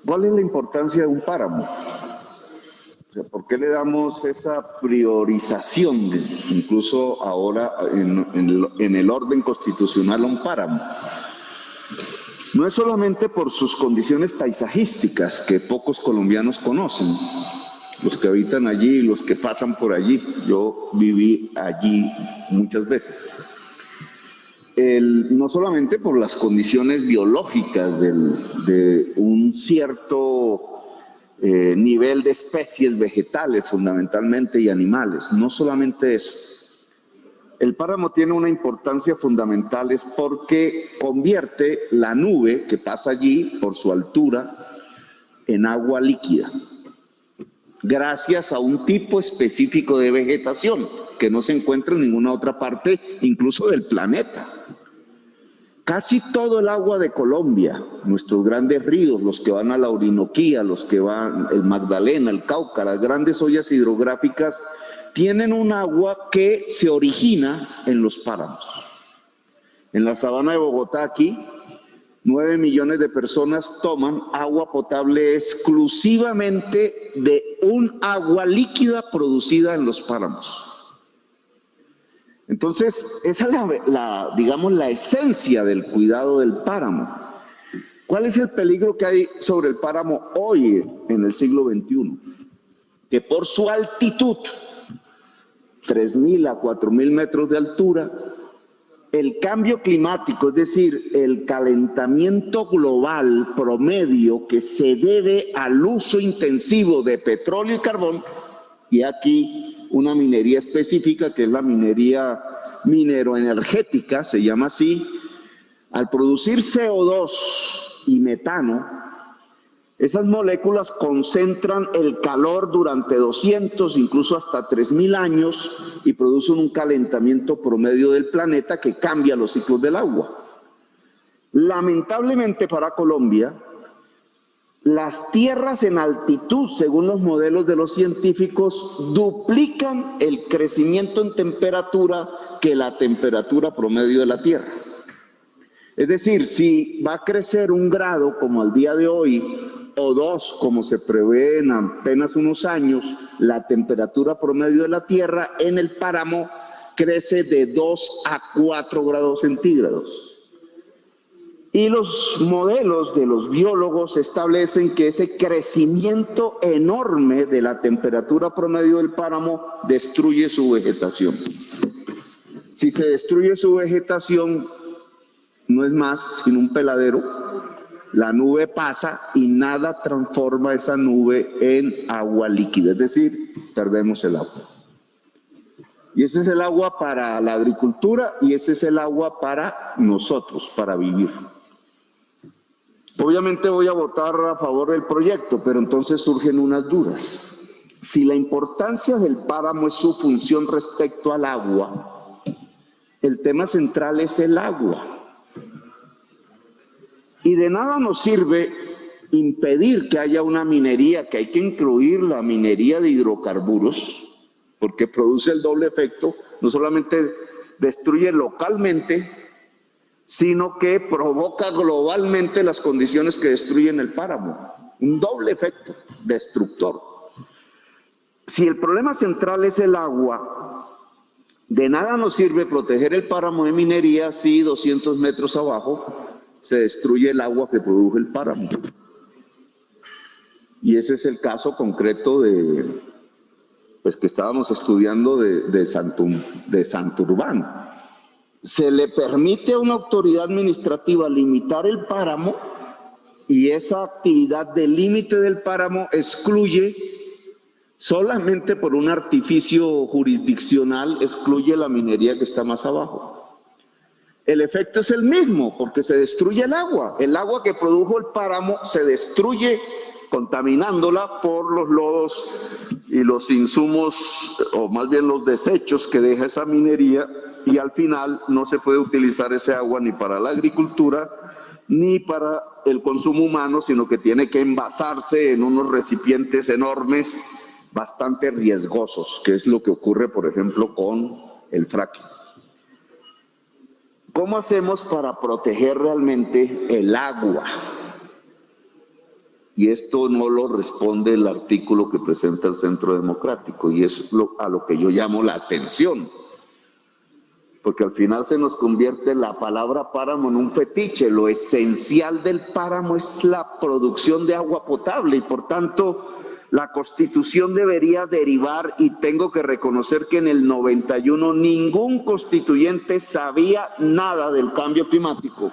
¿Cuál es la importancia de un páramo? O sea, ¿por qué le damos esa priorización, incluso ahora en el orden constitucional, a un páramo? No es solamente por sus condiciones paisajísticas, que pocos colombianos conocen, los que habitan allí, los que pasan por allí. Yo viví allí muchas veces. No solamente por las condiciones biológicas de un cierto nivel de especies vegetales fundamentalmente y animales, no solamente eso. El páramo tiene una importancia fundamental es porque convierte la nube que pasa allí por su altura en agua líquida, gracias a un tipo específico de vegetación que no se encuentra en ninguna otra parte, incluso del planeta. Casi todo el agua de Colombia, nuestros grandes ríos, los que van a la Orinoquía, los que van el Magdalena, el Cauca, las grandes ollas hidrográficas, tienen un agua que se origina en los páramos. En la sabana de Bogotá, aquí, 9 millones de personas toman agua potable exclusivamente de un agua líquida producida en los páramos. Entonces, esa es digamos, la esencia del cuidado del páramo. ¿Cuál es el peligro que hay sobre el páramo hoy en el siglo XXI? Que por su altitud, 3.000 a 4.000 metros de altura, el cambio climático, es decir, el calentamiento global promedio que se debe al uso intensivo de petróleo y carbón, y aquí una minería específica que es la minería mineroenergética, se llama así, al producir CO2 y metano, esas moléculas concentran el calor durante 200, incluso hasta 3.000 años y producen un calentamiento promedio del planeta que cambia los ciclos del agua. Lamentablemente para Colombia, las tierras en altitud, según los modelos de los científicos, duplican el crecimiento en temperatura que la temperatura promedio de la Tierra. Es decir, si va a crecer 1 grado como al día de hoy, o 2 como se prevé en apenas unos años, la temperatura promedio de la Tierra en el páramo crece de 2 a 4 grados centígrados. Y los modelos de los biólogos establecen que ese crecimiento enorme de la temperatura promedio del páramo destruye su vegetación. Si se destruye su vegetación, no es más sino un peladero. La nube pasa y nada transforma esa nube en agua líquida, es decir, perdemos el agua. Y ese es el agua para la agricultura y ese es el agua para nosotros, para vivir. Obviamente voy a votar a favor del proyecto, pero entonces surgen unas dudas. Si la importancia del páramo es su función respecto al agua, el tema central es el agua. Y de nada nos sirve impedir que haya una minería, que hay que incluir la minería de hidrocarburos, porque produce el doble efecto, no solamente destruye localmente, sino que provoca globalmente las condiciones que destruyen el páramo. Un doble efecto destructor. Si el problema central es el agua, de nada nos sirve proteger el páramo de minería si 200 metros abajo se destruye el agua que produjo el páramo. Y ese es el caso concreto pues que estábamos estudiando de Santurbán. Se le permite a una autoridad administrativa limitar el páramo y esa actividad de límite del páramo excluye, solamente por un artificio jurisdiccional, excluye la minería que está más abajo. El efecto es el mismo, porque se destruye el agua. El agua que produjo el páramo se destruye contaminándola por los lodos y los insumos, o más bien los desechos que deja esa minería, y al final no se puede utilizar ese agua ni para la agricultura ni para el consumo humano, sino que tiene que envasarse en unos recipientes enormes, bastante riesgosos, que es lo que ocurre, por ejemplo, con el fracking. ¿Cómo hacemos para proteger realmente el agua? Y esto no lo responde el artículo que presenta el Centro Democrático, y es a lo que yo llamo la atención. Porque al final se nos convierte la palabra páramo en un fetiche. Lo esencial del páramo es la producción de agua potable y por tanto la Constitución debería derivar, y tengo que reconocer que en el 91 ningún constituyente sabía nada del cambio climático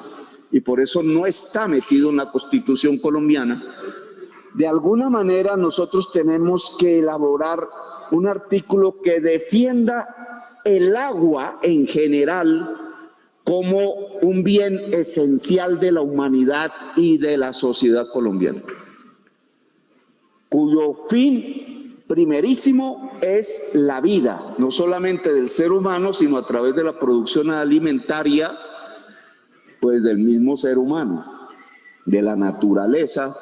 y por eso no está metido en la Constitución colombiana. De alguna manera nosotros tenemos que elaborar un artículo que defienda el agua en general como un bien esencial de la humanidad y de la sociedad colombiana, cuyo fin primerísimo es la vida, no solamente del ser humano, sino a través de la producción alimentaria, pues del mismo ser humano, de la naturaleza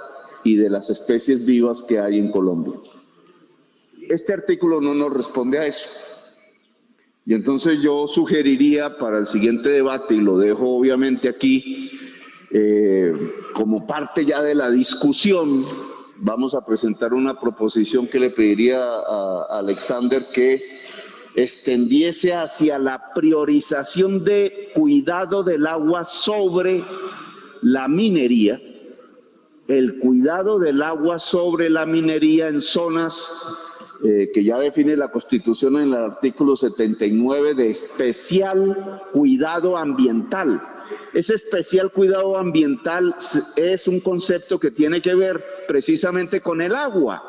y de las especies vivas que hay en Colombia. Este artículo no nos responde a eso. Y entonces yo sugeriría para el siguiente debate, y lo dejo obviamente aquí, como parte ya de la discusión, vamos a presentar una proposición que le pediría a Alexander que extendiese hacia la priorización de cuidado del agua sobre la minería, el cuidado del agua sobre la minería en zonas que ya define la Constitución en el artículo 79 de especial cuidado ambiental. Ese especial cuidado ambiental es un concepto que tiene que ver precisamente con el agua.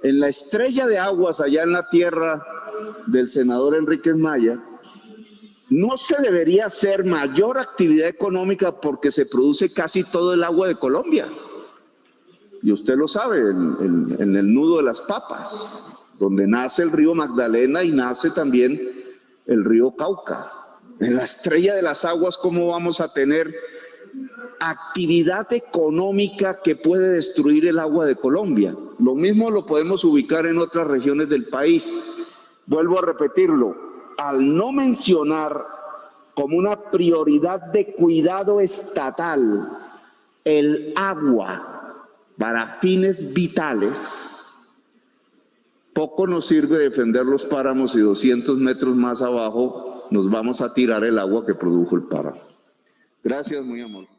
En la estrella de aguas allá en la tierra del senador Enríquez Maya, no se debería hacer mayor actividad económica porque se produce casi todo el agua de Colombia. Y usted lo sabe, en el nudo de las Papas, donde nace el río Magdalena y nace también el río Cauca. En la estrella de las aguas, ¿cómo vamos a tener actividad económica que puede destruir el agua de Colombia? Lo mismo lo podemos ubicar en otras regiones del país. Vuelvo a repetirlo, al no mencionar como una prioridad de cuidado estatal el agua para fines vitales, poco nos sirve defender los páramos y 200 metros más abajo nos vamos a tirar el agua que produjo el páramo. Gracias, muy amable.